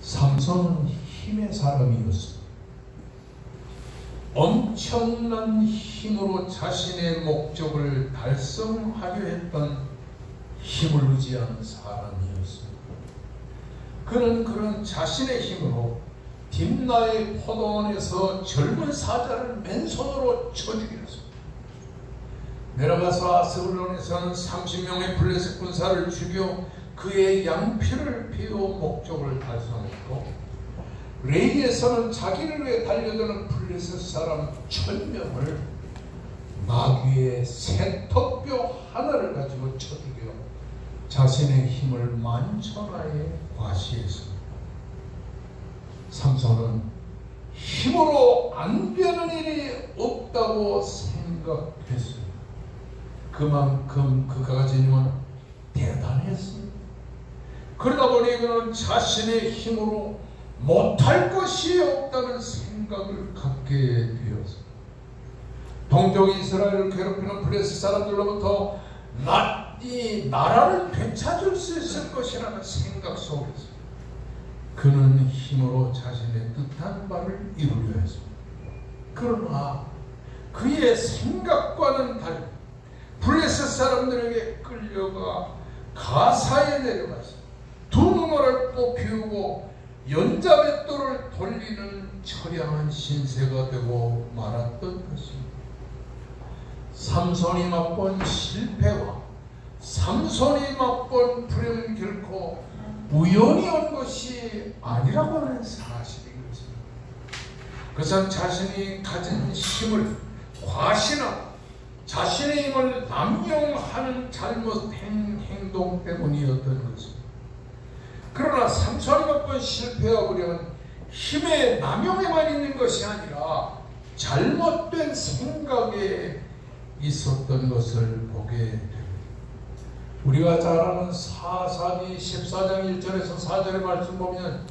삼손은 힘의 사람이었습니다. 엄청난 힘으로 자신의 목적을 달성하려 했던 힘을 의지하는 사람이었습니다. 그는 그런 자신의 힘으로 딥나의 포도원에서 젊은 사자를 맨손으로 쳐 죽였습니다. 내려가서 아스글론에서는 30명의 블레셋 군사를 죽여 그의 양피를 피워 목적을 달성했고, 레이에서는 자기를 위해 달려드는 블레셋 사람 1000명을 나귀의 새톱뼈 하나를 가지고 쳐 죽여 자신의 힘을 만천하에 과시했습니다. 삼손은 힘으로 안 되는 일이 없다고 생각했습니다. 그만큼 그가 가진 힘은 대단했습니다. 그러다 보니 그는 자신의 힘으로 못할 것이 없다는 생각을 갖게 되었습니다. 동족 이스라엘을 괴롭히는 블레셋 사람들로부터 이 나라를 되찾을 수 있을 것이라는 생각 속에서 그는 힘으로 자신의 뜻한 바를 이루려 했습니다. 그러나 그의 생각과는 달리 블레셋 사람들에게 끌려가 가사에 내려가서 두 눈을 뽑히우고 연자맷돌을 돌리는 처량한 신세가 되고 말았던 것입니다. 삼손이 맛본 실패와 삼손이 맛본 불행은 결코 우연히 온 것이 아니라고 하는 사실인 것입니다. 그것은 자신이 가진 힘을 과신하고 자신의 힘을 남용하는 잘못된 행동 때문이었던 것입니다. 그러나 삼손이 맛본 실패와 불행은 힘의 남용에만 있는 것이 아니라 잘못된 생각에 있었던 것을 보게 됩니다. 우리가 잘 아는 사사기 14장 1절에서 4절의 말씀 보면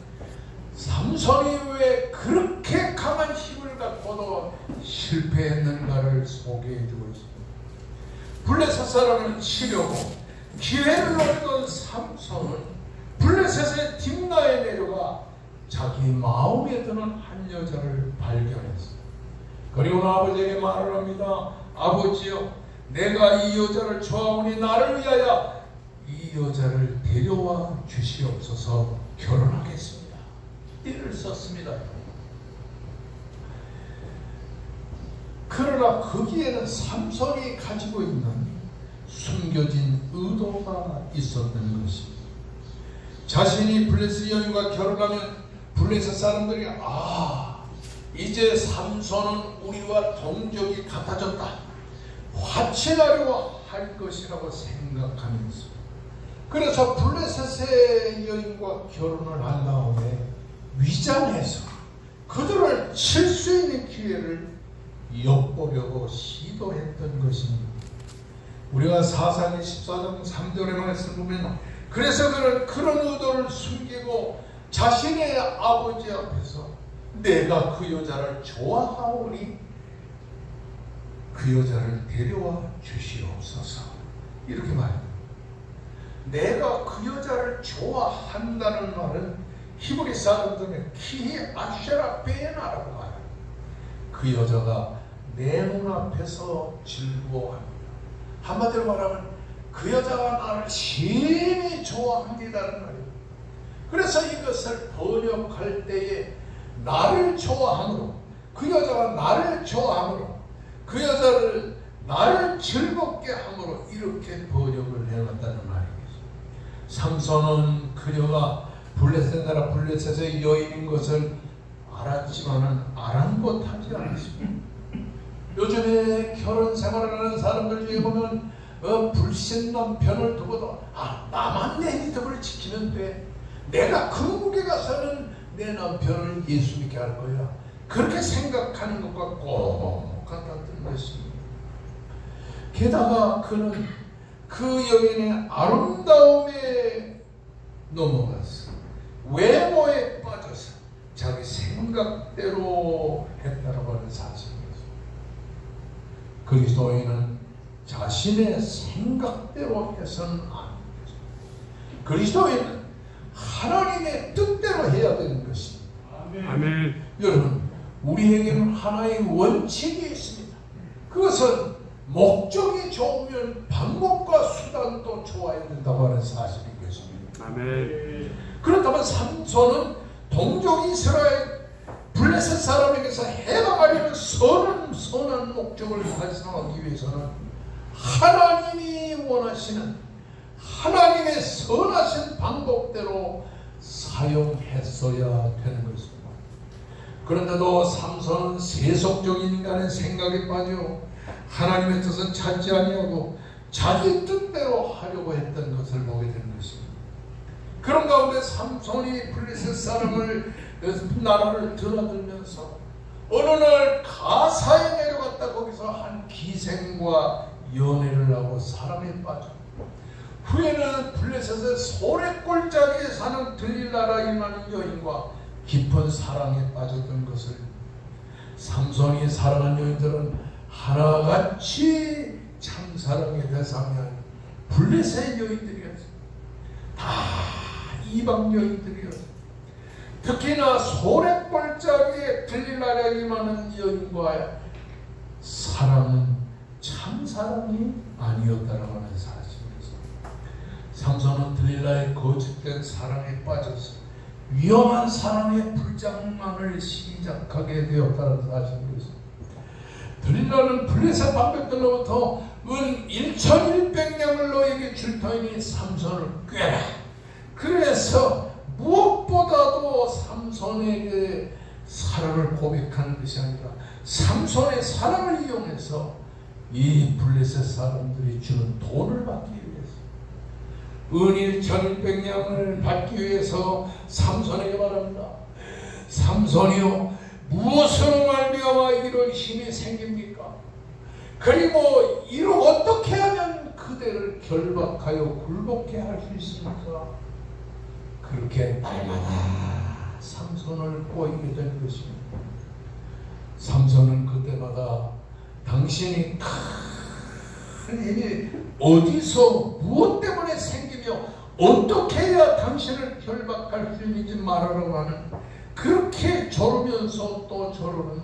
삼손이 왜 그렇게 강한 힘을 갖고도 실패했는가를 소개해주고 있습니다. 블레셋 사람을 치려고 기회를 노리던 삼손은 블레셋의 딥나에 내려가 자기 마음에 드는 한 여자를 발견했습니다. 그리고 아버지에게 말을 합니다. 아버지여, 내가 이 여자를 좋아하오니 나를 위하여 이 여자를 데려와 주시옵소서. 결혼하겠습니다. 이를 썼습니다. 그러나 거기에는 삼손이 가지고 있는 숨겨진 의도가 있었던 것입니다. 자신이 블레셋 여인과 결혼하면 블레셋 사람들이 이제 삼손은 우리와 동족이 같아졌다, 화친하려고 할 것이라고 생각하면서, 그래서 블레셋의 여인과 결혼을 한 다음에 위장해서 그들을 칠 수 있는 기회를 엿보려고 시도했던 것입니다. 우리가 사사기 14장 3절의 말씀 보면, 그래서 그는 그런 의도를 숨기고 자신의 아버지 앞에서 내가 그 여자를 좋아하오니 그 여자를 데려와 주시옵소서, 이렇게 말합니다. 내가 그 여자를 좋아한다는 말은 히브리 사람들은 키 아쉐라 베나라고 말합니다. 그 여자가 내 눈앞에서 즐거워합니다. 한마디로 말하면 그 여자가 나를 심히 좋아합니다는 말입니다. 그래서 이것을 번역할 때에 나를 좋아함으로, 그 여자가 나를 좋아함으로, 그 여자를 나를 즐겁게 함으로, 이렇게 번역을 해놨다는 말이겠죠. 삼손은 그녀가 블레셋 나라 블레셋의 여인인 것을 알았지만은 아랑곳하지 않았습니다. 요즘에 결혼 생활을 하는 사람들 중에 보면 불신 남편을 두고도 나만 내 믿음을 지키면 돼, 내가 근국에 가서는 내 남편을 예수 믿게 할 거야, 그렇게 생각하는 것과 꼭 같았던 것입니다. 게다가 그는 그 여인의 아름다움에 넘어가서 외모에 빠져서 자기 생각대로 했다라고 하는 사실입니다. 그리스도인은 자신의 생각대로 해서는 안 됩니다. 그리스도인은 하나님의 뜻대로 해야 되는 것입니다. 아멘. 여러분, 우리에게는 하나의 원칙이 있습니다. 그것은 목적이 좋으면 방법과 수단도 좋아야 된다고 하는 사실인 것입니다. 아멘. 그렇다면 삼손은 동족 이스라엘 블레셋 사람에게서 해방하려는 선한 목적을 달성하기 위해서는 하나님이 원하시는 하나님의 선하신 방법대로 사용했어야 되는 것입니다. 그런데도 삼손은 세속적인 인간의 생각에 빠져 하나님의 뜻은 찾지 아니하고 자기 뜻대로 하려고 했던 것을 보게 되는 것입니다. 그런 가운데 삼손이 블레셋 사람을 나라를 드나들면서 어느 날 가사에 내려갔다 거기서 한 기생과 연애를 하고 사랑에 빠져 후에는 블레셋의 소래골짜기에 사는 들릴라라는 여인과 깊은 사랑에 빠졌던 것을 삼손이 사랑한 여인들은 하나같이 참사랑의 대상이 블레셋 여인들이었어요. 다 이방 여인들이었어요. 특히나 소래골짜기에 들릴라라는 여인과의 사랑은 참사랑이 아니었다라고 하는 사실이었어요. 삼손은 들릴라의 거짓된 사랑에 빠져서 위험한 사랑의 불장난을 시작하게 되었다는 사실이었어요. 들릴라는 블레셋 방백들로부터 은 1100냥을 너에게 줄 터이니 삼손을 꾀라. 그래서 무엇보다도 삼손에게 사랑을 고백하는 것이 아니라 삼손의 사랑을 이용해서 이 블레셋 사람들이 주는 돈을 받기 위해서 은 1100냥을 받기 위해서 삼손에게 말합니다. 삼손이요, 무엇으로 말미암아 이런 힘이 생깁니까? 그리고 이를 어떻게 하면 그대를 결박하여 굴복케 할 수 있습니까? 그렇게 날마다 삼손을 꼬이게 된 것입니다. 삼손은 그때마다 당신이 큰 힘이 어디서 무엇 때문에 생기며 어떻게 해야 당신을 결박할 수 있는지 말하라고 하는, 그렇게 저르면서 또 저르는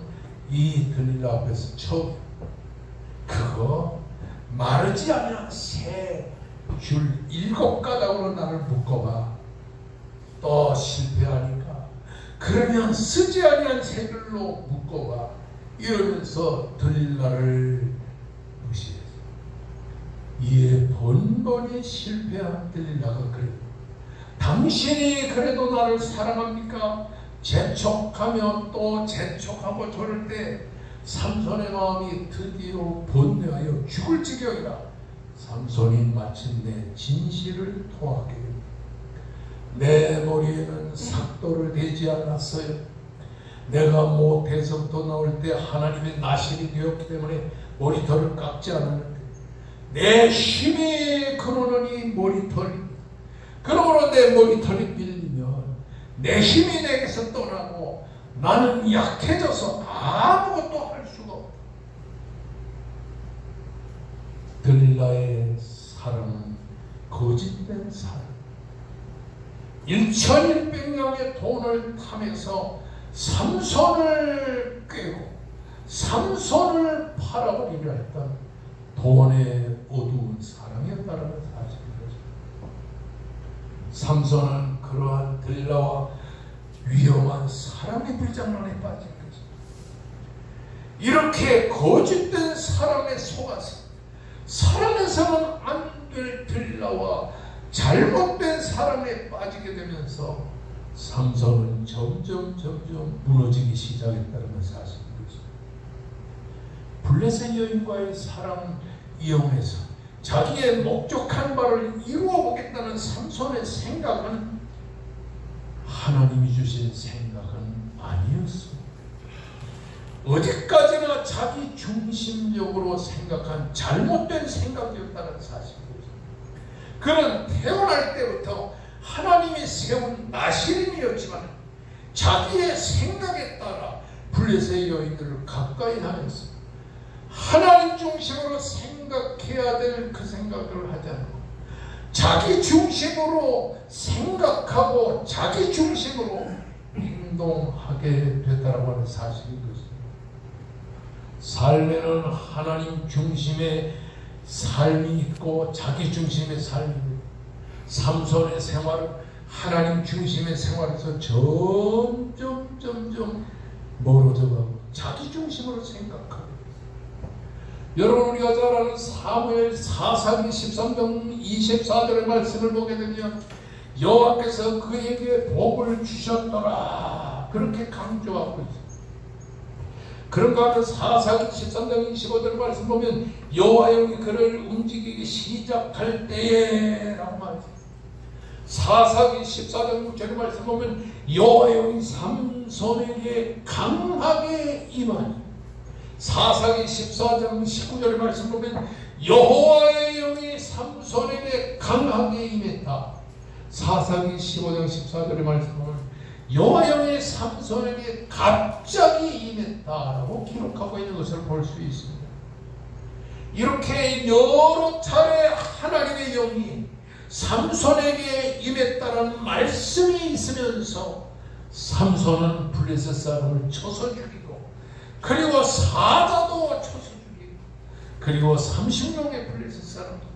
이 들릴라 앞에서 처음 그거 마르지 않은 새 줄 7가닥으로 나를 묶어봐. 또 실패하니까 그러면 쓰지 아니한 새 줄로 묶어봐. 이러면서 들릴라를 무시했어. 이에 번번이 실패한 들릴라가 그래. 당신이 그래도 나를 사랑합니까? 재촉하며 또 재촉하고 저럴 때 삼손의 마음이 드디어 번뇌하여 죽을 지경이라 삼손이 마침내 진실을 토하게 됩니다. 내 머리에는 삭도를 대지 않았어요. 내가 모태에서부터 나올 때 하나님의 나실이 되었기 때문에 머리털을 깎지 않았는데 내 힘이 그러는 이 머리털이, 그러므로 내 머리털이 빌리면 내 힘이 내게서 떠나고 나는 약해져서 아무것도 할 수가 없다. 들릴라의 사랑은 거짓된 사랑. 1100냥의 돈을 탐해서 삼손을 꿰고 삼손을 팔아버리려 했던 돈의 어두운 사랑이었다는 사실이죠. 삼손은 그러한 들릴라와 위험한 사랑의 불장난에 빠진 거죠. 이렇게 거짓된 사랑에 속아서 사랑에서는 안 될 들릴라와 잘못된 사랑에 빠지게 되면서 삼손은 점점 무너지기 시작했다는 사실입니다. 블레셋 여인과의 사랑을 이용해서 자기의 목적한 바를 이루어 보겠다는 삼손의 생각은 하나님이 주신 생각은 아니었습니다. 어디까지나 자기 중심적으로 생각한 잘못된 생각이었다는 사실입니다. 그는 태어날 때부터 하나님이 세운 나실인이었지만 자기의 생각에 따라 블레셋 여인들을 가까이 하면서 하나님 중심으로 생각해야 될 그 생각을 하지 않고 자기 중심으로 생각하고 자기 중심으로 행동하게 됐다라고 하는 사실인 것입니다. 삶에는 하나님 중심의 삶이 있고 자기 중심의 삶이 있고, 삼손의 생활은 하나님 중심의 생활에서 점점 멀어져가고 자기 중심으로 생각하고, 여러분 우리가 잘 아는 사무엘 4상 13장 24절의 말씀을 보게 되면 여호와께서 그에게 복을 주셨더라 그렇게 강조하고 있습니다. 그런가 하면 4상 13장 25절 말씀 보면 여호와의 영이 그를 움직이기 시작할 때에 라고 말했습니다. 4상 14장 6절의 말씀 보면 여호와의 영이 삼손에게 강하게 임하니, 4상 14장 19절의 말씀 보면 여호와의 영이 삼손에게 강하게 임했다. 4상 15장 14절의 말씀 보면 여호와의 영이 삼손에게 갑자기 임했다라고 기록하고 있는 것을 볼 수 있습니다. 이렇게 여러 차례 하나님의 영이 삼손에게 임했다는 말씀이 있으면서 삼손은 블레셋 사람을 쳐서 죽이고, 그리고 사자도 쳐서 죽이고, 그리고 30명의 블레셋 사람도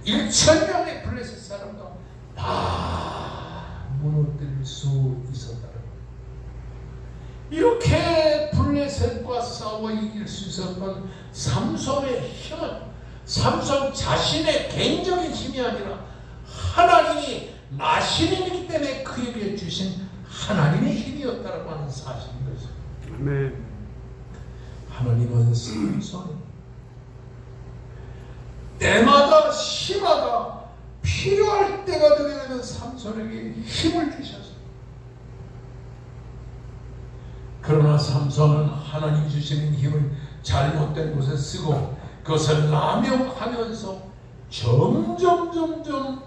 1,000명의 블레셋 사람도 다 무너뜨릴 수 있었다는 거예요. 이렇게 블레셋과 싸워 이길 수 있었던 삼손의 힘은 삼손 자신의 개인적인 힘이 아니라 하나님이 나신이기 때문에 그에게 주신 하나님의 힘이었다라고 하는 사실인 것입니다. 아멘. 하나님은 삼손 때마다 시마다 필요할 때가 되게 되면 삼손에게 힘을 주셨습니다. 그러나 삼손은 하나님 주시는 힘을 잘못된 곳에 쓰고 그것을 남용하면서 점점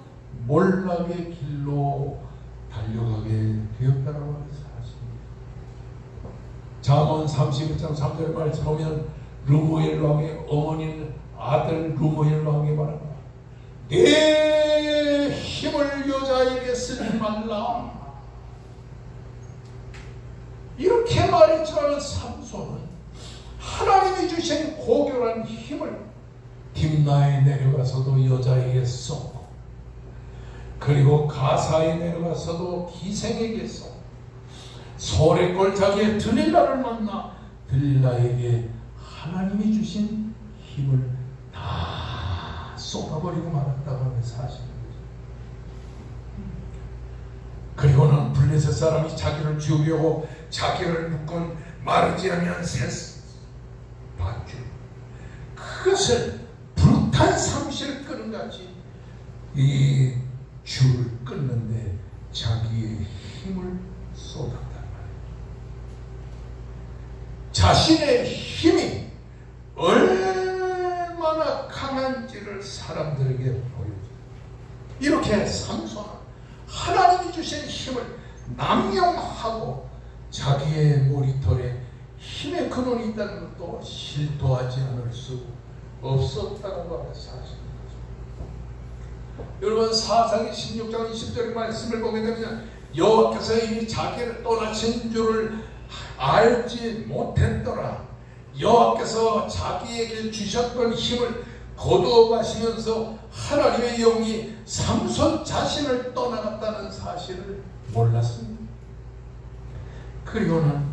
몰락의 길로 달려가게 되었다라고 하는 사실입니다. 잠언 31장 3절의 말씀 보면 르무엘 왕의 어머니는 아들 르무엘 왕에게 말합니다. 내 힘을 여자에게 쓰지 말라. 이렇게 말했지만 삼손은 하나님이 주신 고결한 힘을 딥나에 내려가서도 여자에게 썼고, 그리고 가사에 내려가서도 기생에게 썼고, 소래 골짜기에 들릴라를 만나 들릴라에게 하나님이 주신 힘을 다 쏟아버리고 말았다고 하는 사실입니다. 그리고는 블레셋 사람이 자기를 죽이려고 자기를 묶은 마르지 아니한 새 밧줄, 그것을 불탄 삼시를 끄는 같이 이 줄을 끊는데 자기의 힘을 쏟았단 말이에요. 자신의 힘이 얼마나 강한지를 사람들에게 보여줘요. 이렇게 삼손은 하나님이 주신 힘을 남용하고 자기의 머리털에 힘의 근원이 있다는 것도 실토하지 않을 수 없었다고 하는 사실입니다. 여러분 4상 16장 20절의 말씀을 보게 되면 여호와께서 이미 자기를 떠나신 줄을 알지 못했더라. 여호와께서 자기에게 주셨던 힘을 거두어 가시면서 하나님의 영이 삼손 자신을 떠나갔다는 사실을 몰랐습니다. 그리고는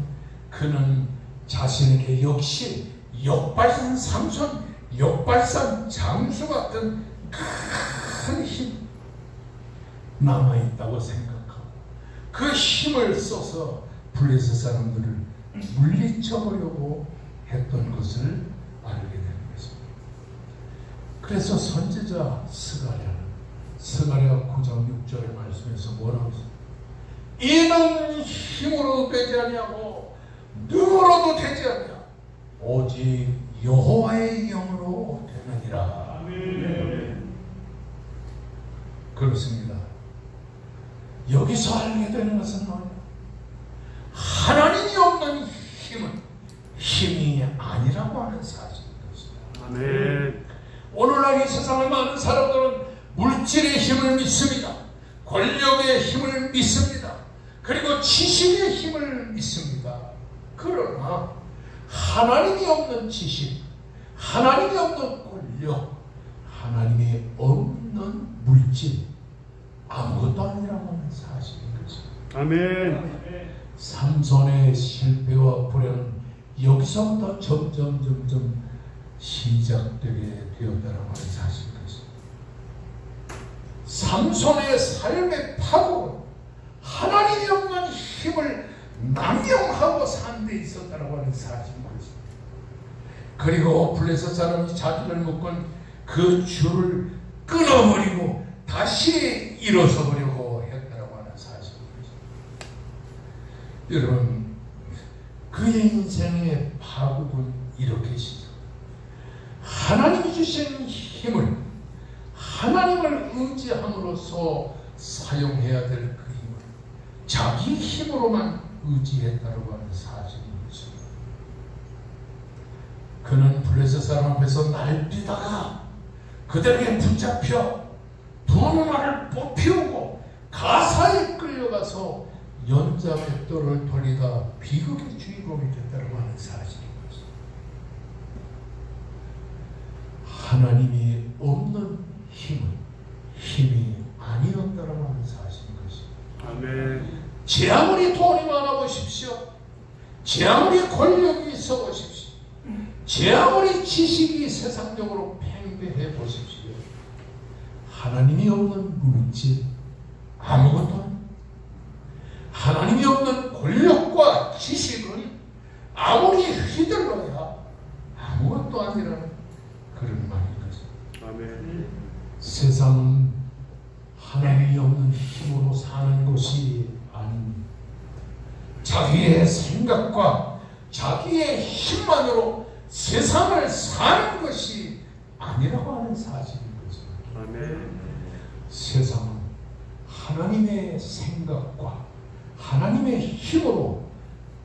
그는 자신에게 역시 역발산 삼손, 역발산 장수 같은 큰 힘 남아있다고 생각하고 그 힘을 써서 블레셋 사람들을 물리쳐보려고 했던 것을 알게 되는 것입니다. 그래서 선지자 스가랴 9장 6절의 말씀에서 뭐라고 했습니까? 이는 힘으로 되지 아니하고 능으로도 되지 아니하고 오직 여호와의 영으로 되느니라. 아멘. 그렇습니다. 여기서 알게 되는 것은 뭐냐? 하나님이 없는 힘은 힘이 아니라고 하는 사실인 것입니다. 아멘. 오늘날 이 세상의 많은 사람들은 물질의 힘을 믿습니다. 권력의 힘을 믿습니다. 그리고 지식의 힘을 믿습니다. 그러나 하나님이 없는 지식, 하나님이 없는 권력, 하나님이 없는 물질, 아무것도 아니라고 하는 사실인 거죠. 아멘. 삼손의 실패와 불행은 여기서부터 점점 시작되게 되었다라고 하는 사실인 거죠. 삼손의 삶의 파국은 하나님이 없는 힘을 남용하고 산 데 있었다라고 하는 사실인 거죠. 그리고 블레셋 사람이 자기를 묶은 그 줄을 끊어버리고 다시 일어서 보려고 했다라고 하는 사실인 거죠. 여러분, 그의 인생의 파국은 이렇게 시작. 하나님이 주신 힘을 하나님을 의지함으로써 사용해야 될 그 힘을 자기 힘으로만 의지했다라고 하는 사실인 거죠. 그는 블레셋 사람 앞에서 날뛰다가 그들에게 붙잡혀 두 눈알을 뽑히우고 가사에 끌려가서 연자 맷돌을 돌리다 비극의 주인공이 됐다고 하는 사실인 거죠. 하나님이 없는 힘이 아니었다라고 하는 사실인 것입니다. 아멘. 제 아무리 돈이 많아 보십시오. 제 아무리 권력이 있어 보십시오. 제 아무리 지식이 세상적으로 팽배해 보십시오. 하나님이 없는 물질, 아무것도 아닙니다. 하나님이 없는 권력과 지식은 아무리 휘둘러야 아무것도 아니라는 그런 말인 거죠. 아멘. 세상은 하나님이 없는 힘으로 사는 것이 아닙니다. 자기의 생각과 자기의 힘만으로 세상을 사는 것이 아니라고 하는 사실인 거죠. 아멘. 세상은 하나님의 생각과 하나님의 힘으로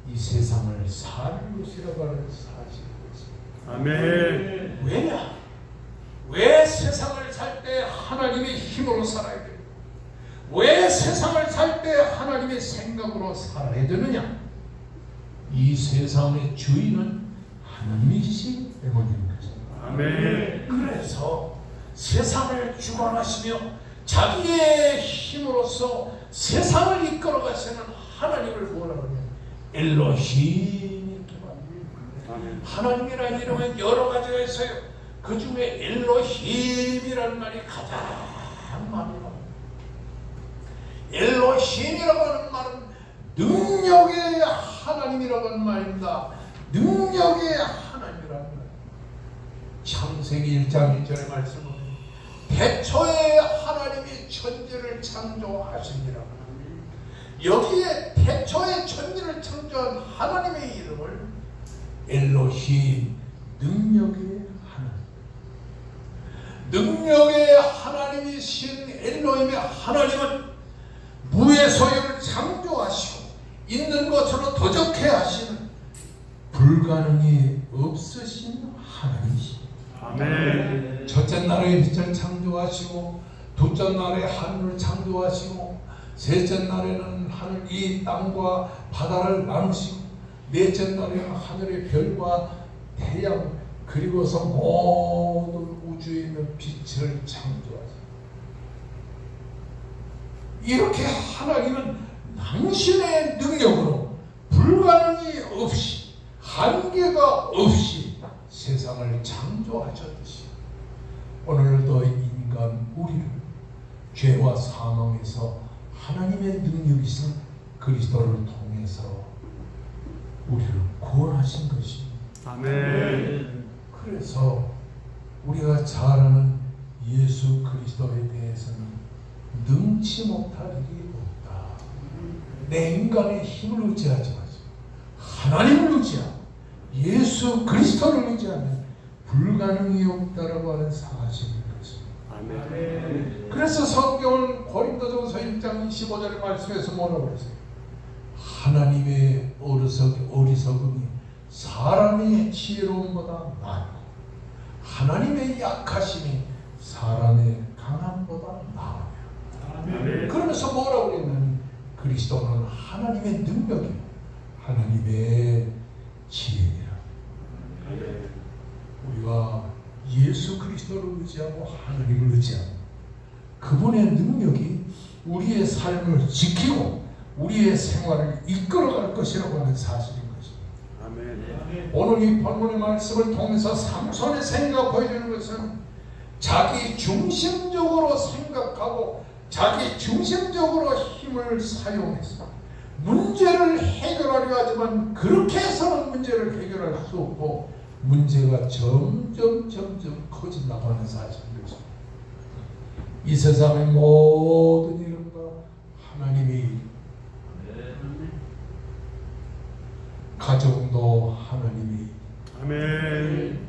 이 세상을 사는 것이라고 하는 사실인 거죠. 아멘. 왜냐? 왜 세상을 살 때 하나님의 힘으로 살아야 됩니까? 왜 세상을 살 때 하나님의 생각으로 살아야 되느냐? 이 세상의 주인은 하나님이시기 때문입니다. 아멘. 그래서 세상을 주관하시며 자기의 힘으로서 세상을 이끌어 가시는 하나님을 뭐라 그러냐? 엘로힘 이렇게 말합니다. 하나님이라는 이름은 여러 가지가 있어요. 그 중에 엘로힘이라는 말이 가장 많이 나옵니다. 엘로힘이라고 하는 말은 능력의 하나님이라고 하는 말입니다. 능력의 하나님이라는 말. 창세기 1장 1절의 말씀은 태초에 하나님이 천지를 창조하시니라. 여기에 태초에 천지를 창조한 하나님의 이름을 엘로힘, 능력의 하나님, 능력의 하나님이신 엘로힘의 하나님은 무의 소유를 창조하시고 있는 것으로 도적해 하시는 불가능이 없으신 하나님이십니다. 아멘. 첫째 날에 빛을 창조하시고 둘째 날에 하늘을 창조하시고 셋째 날에는 하늘 이 땅과 바다를 나누시고 넷째 날에는 하늘의 별과 태양 그리고서 모든 우주에 있는 빛을 창조하시고 이렇게 하나님은 당신의 능력으로 불가능이 없이 한계가 없이 세상을 창조하셨듯이 오늘도 인간 우리를 죄와 사망에서 하나님의 능력이신 그리스도를 통해서 우리를 구원하신 것입니다. 아멘. 그래서 우리가 잘 아는 예수 그리스도에 대해서는 능치 못할 일이 없다. 내 인간의 힘을 의지하지 마시고 하나님을 의지하고 예수 그리스도를 의지하면 불가능이 없다라고 하는 사실인 것입니다. 아멘. 그래서 성경은 고린도전서 1장 25절의 말씀에서 뭐라고 그랬어요? 하나님의 어리석음이 사람의 지혜로움보다 많고 하나님의 약하심이 사람의 강함보다 나아요. 아멘. 그러면서 뭐라고 그랬냐면 그리스도는 하나님의 능력이요 하나님의 지혜니라. 우리가 예수 그리스도를 의지하고 하나님을 의지하고 그분의 능력이 우리의 삶을 지키고 우리의 생활을 이끌어갈 것이라고 하는 사실인 것입니다. 아멘. 오늘 이 본문의 말씀을 통해서 삼손의 생각 보여주는 것은 자기 중심적으로 생각하고 자기 중심적으로 힘을 사용해서 문제를 해결하려 하지만 그렇게 해서는 문제를 해결할 수 없고 문제가 점점 커진다고 하는 사실입니다. 이 세상의 모든 일과 하나님이 가정도 하나님이 아멘.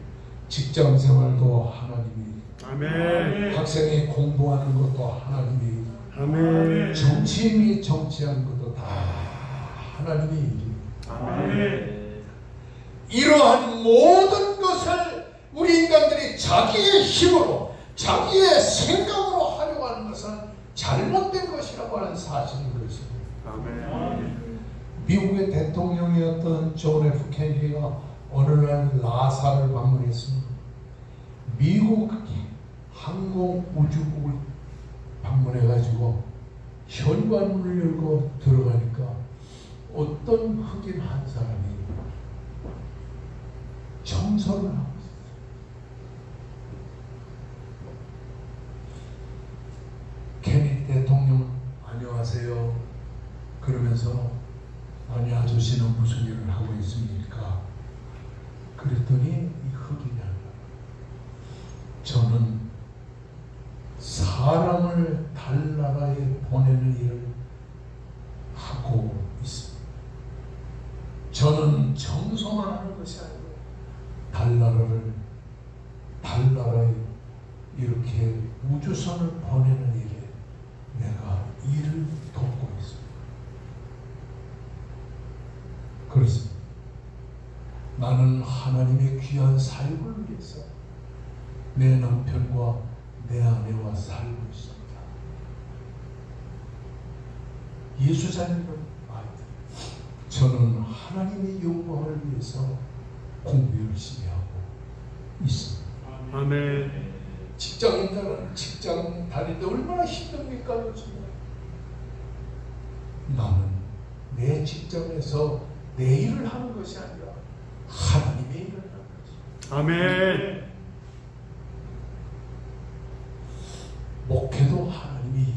직장 생활도 하나님이 아멘. 학생이 공부하는 것도 하나님이 아멘. 정치인이 정치하는 것도 다 하나님의 일입니다. 아멘. 이러한 모든 것을 우리 인간들이 자기의 힘으로 자기의 생각으로 하려고 하는 것은 잘못된 것이라고 하는 사실인 것입니다. 아멘. 미국의 대통령이었던 존 F 케네디가 어느 날 나사를 방문했습니다. 미국 항공우주국을 방문해가지고 현관문을 열고 들어가니까 어떤 흑인 한 사람이 청소를 하고 있어요. 케네디 대통령 안녕하세요. 그러면서 아니 아저씨는 무슨 일을 하고 있습니까? 그랬더니 이 흑인이 저는 사람을 달나라에 보내는 일을 하고 있습니다. 저는 청소만 하는 것이 아니고 달나라에 이렇게 우주선을 보내는 일에 내가 일을 돕고 있습니다. 그렇습니다. 나는 하나님의 귀한 사역을 위해서 내 남편과 내 아내와 살고 있습니다. 예수자님은 아이들, 저는 하나님의 영광을 위해서 공부 열심히 하고 있습니다. 아멘. 직장인들은 직장 다닐 때 얼마나 힘듭니까? 요즘에 나는 내 직장에서 내 일을 하는 것이 아니라 하나님의 일을 하는 것입니다. 아멘. 목회도 하나님의 일.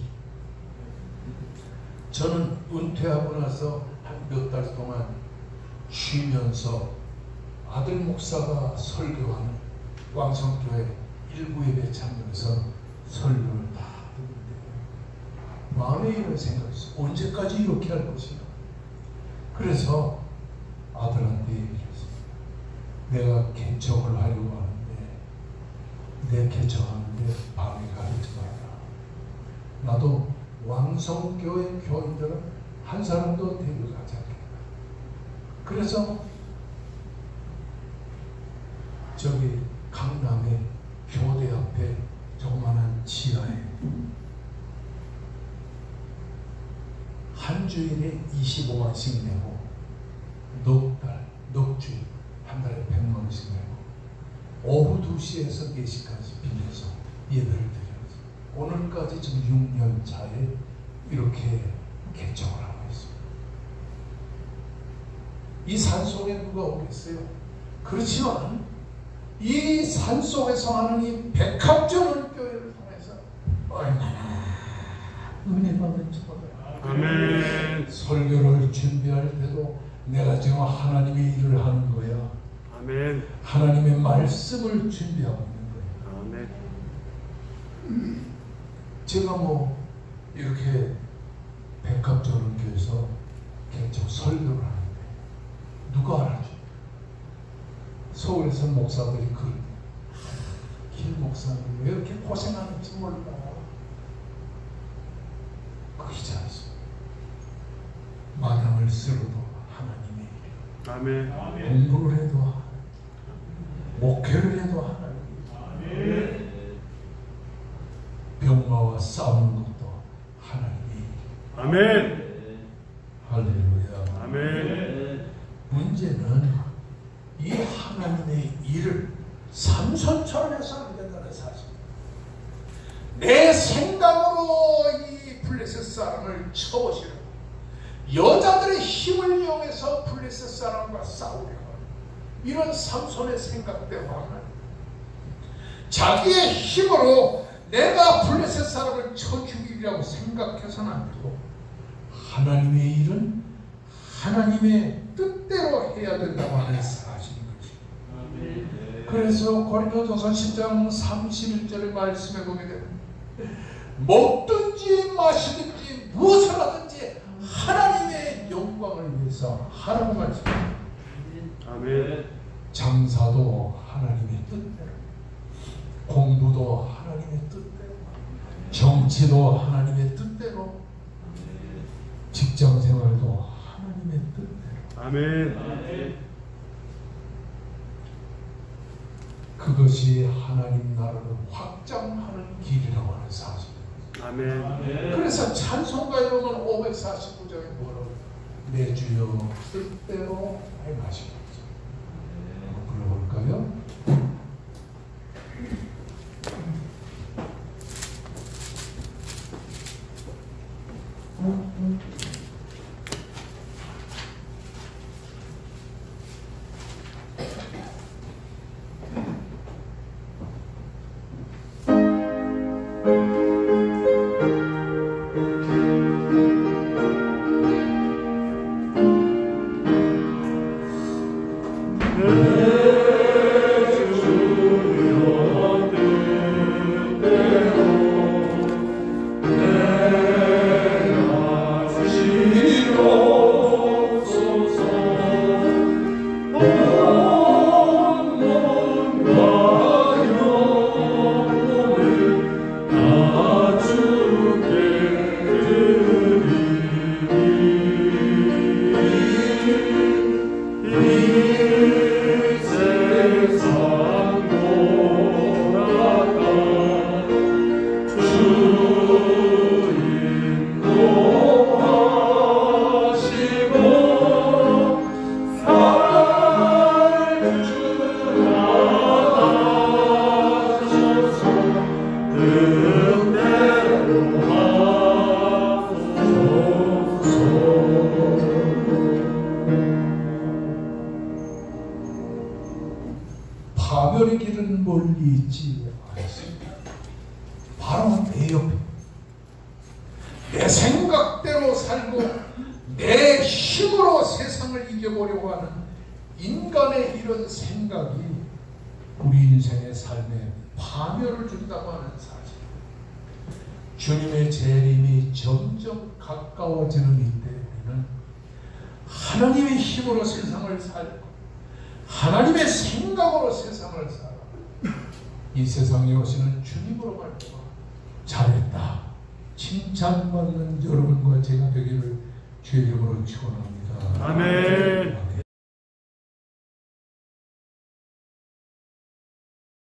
저는 은퇴하고 나서 한 몇 달 동안 쉬면서 아들 목사가 설교하는 왕성교회 일부 예배 참여해서 설교를 다 듣는데 마음에 이런 생각이 있어. 언제까지 이렇게 할 것인가? 그래서 아들한테 얘기했어요. 내가 개척을 하려고 하는데 내 개척하는데 방해가 되지 마라. 나도 왕성교회 교인들은 한 사람도 데려가지 않겠다. 그래서 저기 강남에 교대 앞에 조그마한 지하에 한 주일에 25만씩 내고 넉 주일 한 달에 100만 원씩 내고 오후 2시에서 4시까지 빌려서 예배를 드렸어요. 오늘까지 지금 6년 차에 이렇게 개척을 하고 있습니다. 이 산속에 누가 오겠어요? 그렇지만 이 산속에서 하는 이 백합전을 교회를 통해서 얼마나 은혜 받는 저거들. 아멘. 설교를 준비할 때도 내가 지금 하나님의 일을 하는 거야. 아멘. 하나님의 말씀을 준비하고 있는 거야. 아멘. 제가 뭐 이렇게 백합전원교에서 개척 설교를 하는데 누가 알아줘? 서울에서 목사들이 김 목사님 왜 이렇게 고생하는지 몰라. 그 기자에서 마당을 쓸어도 하나님의 일. 아멘. 공부를 해도 하나님, 목회를 해도 하나님, 아멘. 할렐루야. 아멘. 문제는 이 하나님의 일을 삼손처럼 해서 안 된다는 사실. 내 생각으로 이 블레셋 사람을 쳐보시는 여자들의 힘을 이용해서 블레셋 사람과 싸우려고 하는 이런 삼손의 생각대로 하면 자기의 힘으로 내가 블레셋 사람을 쳐 죽이려고 생각해서는 안 되고 하나님의 일은 하나님의 뜻대로 해야 된다고 하는 사실인 것입니다. 그래서 고린도전서 10장 31절의 말씀에 보게 되면 먹든지 마시든지 무엇을 하든지 하나님의 영광을 위해서 하라고 말씀합니다. 아멘. 장사도 하나님의 뜻대로, 공부도 하나님의 뜻대로, 정치도 하나님의 뜻대로, 직장생활도 하나님의 뜻대로. 아멘. 그것이 하나님 나라를 확장하는 길이라고 하는 사실. 아멘. 그래서 찬송가에 보면 549장에 뭐라고 내 주여 뜻대로 행하시고 한번 불러볼까요? 파멸의 길은 멀리 있지 않습니다. 바로 내 옆에 내 생각대로 살고 내 힘으로 세상을 이겨보려고 하는 인간의 이런 생각이 우리 인생의 삶에 파멸을 준다고 하는 사실. 주님의 재림이 점점 가까워지는 이때 우리는 하나님의 힘으로 세상을 살고 하나님의 생각으로 세상을 살아 이 세상에 오시는 주님으로 말미암아 잘했다 칭찬받는 여러분과 제가 되기를 주의 이름으로 축원합니다. 아멘.